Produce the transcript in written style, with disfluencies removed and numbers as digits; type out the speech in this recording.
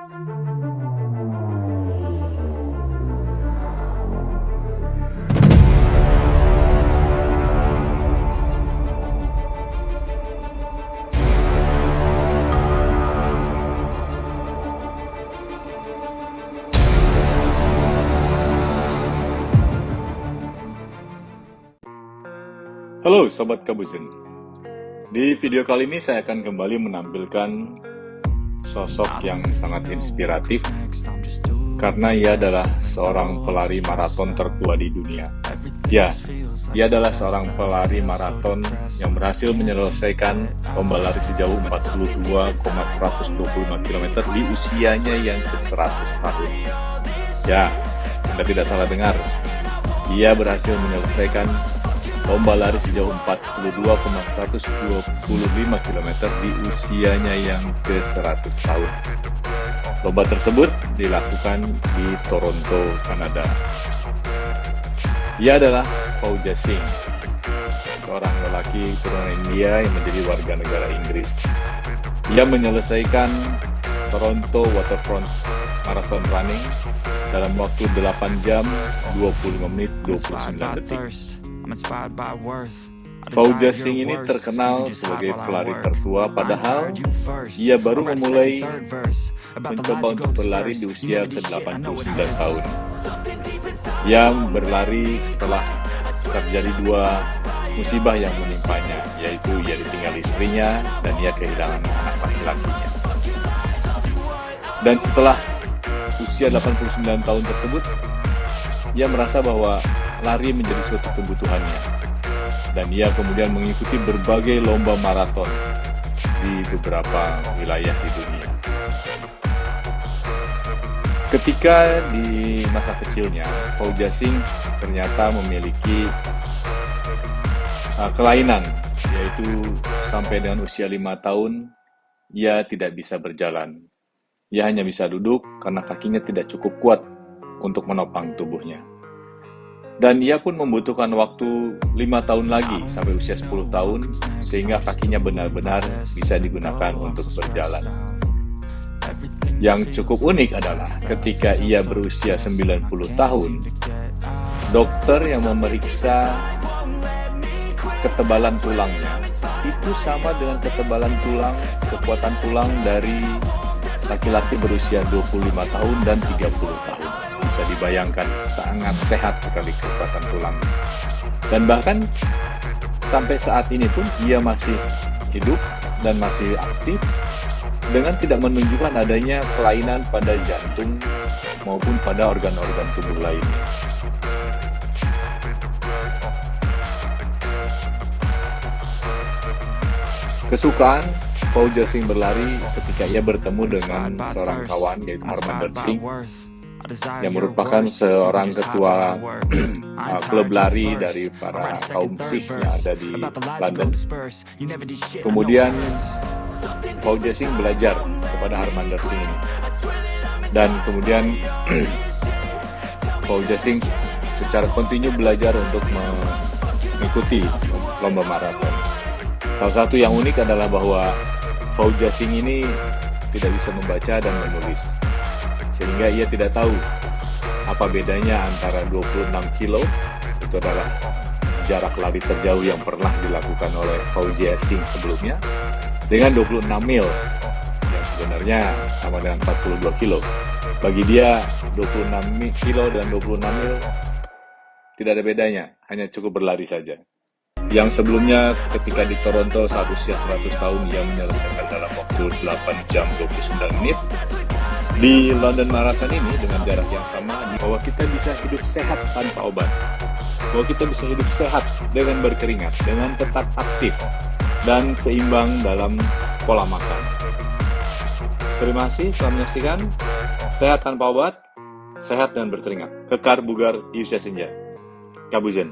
Halo Sobat Kabuzen. Di video kali ini saya akan kembali menampilkan sosok yang sangat inspiratif karena ia adalah seorang pelari maraton tertua di dunia. Ya, ia adalah seorang pelari maraton yang berhasil menyelesaikan lomba lari sejauh 42,125 km di usianya yang ke-100 tahun. Ya, Anda tidak salah dengar. Ia berhasil menyelesaikan lomba lari sejauh 42,125 km di usianya yang ke-100 tahun. Lomba tersebut dilakukan di Toronto, Kanada. Ia adalah Fauja Singh, seorang lelaki keturunan India yang menjadi warga negara Inggris. Ia menyelesaikan Toronto Waterfront Marathon Running dalam waktu 8 jam 25 menit 29 detik. Fauja Singh ini terkenal sebagai pelari tertua, padahal ia baru memulai mencoba untuk berlari di usia ke-89 tahun. Ia berlari setelah terjadi dua musibah yang menimpanya, yaitu ia ditinggal istrinya dan ia kehilangan anak laki-lakinya. Dan setelah usia 89 tahun tersebut, ia merasa bahwa lari menjadi suatu kebutuhannya. Dan ia kemudian mengikuti berbagai lomba maraton di beberapa wilayah di dunia. Ketika di masa kecilnya, Fauja Singh ternyata memiliki kelainan, yaitu sampai dengan usia 5 tahun, ia tidak bisa berjalan. Ia hanya bisa duduk karena kakinya tidak cukup kuat untuk menopang tubuhnya. Dan ia pun membutuhkan waktu 5 tahun lagi sampai usia 10 tahun sehingga kakinya benar-benar bisa digunakan untuk berjalan. Yang cukup unik adalah ketika ia berusia 90 tahun, dokter yang memeriksa ketebalan tulangnya itu sama dengan ketebalan tulang, kekuatan tulang dari laki-laki berusia 25 tahun dan 30 tahun. Bisa dibayangkan sangat sehat sekali kekuatan tulangnya. Dan bahkan sampai saat ini pun ia masih hidup dan masih aktif dengan tidak menunjukkan adanya kelainan pada jantung maupun pada organ-organ tubuh lainnya. Kesukaan Fauja Singh berlari ketika ia bertemu dengan seorang kawan yaitu Harmandir Singh yang merupakan seorang ketua klub lari dari para kaum Sikh yang ada di London. Kemudian Fauja Singh belajar kepada Harmandir Singh ini. Dan kemudian Fauja Singh secara kontinu belajar untuk mengikuti lomba maraton. Salah satu yang unik adalah bahwa Fauja Singh ini tidak bisa membaca dan menulis, sehingga ia tidak tahu apa bedanya antara 26 kilo, itu adalah jarak lari terjauh yang pernah dilakukan oleh Fauja Singh sebelumnya, dengan 26 mil, yang sebenarnya sama dengan 42 kilo. Bagi dia, 26 kilo dan 26 mil tidak ada bedanya, hanya cukup berlari saja. Yang sebelumnya ketika di Toronto saat usia 100 tahun, ia menyelesaikan dalam waktu 8 jam 29 menit. Di London Marathon ini dengan jarak yang sama, bahwa kita bisa hidup sehat tanpa obat, bahwa kita bisa hidup sehat dengan berkeringat, dengan tetap aktif dan seimbang dalam pola makan. Terima kasih telah menyaksikan Sehat Tanpa Obat, Sehat dan Berkeringat, Kekar Bugar di Usia Senja. Kabuzen.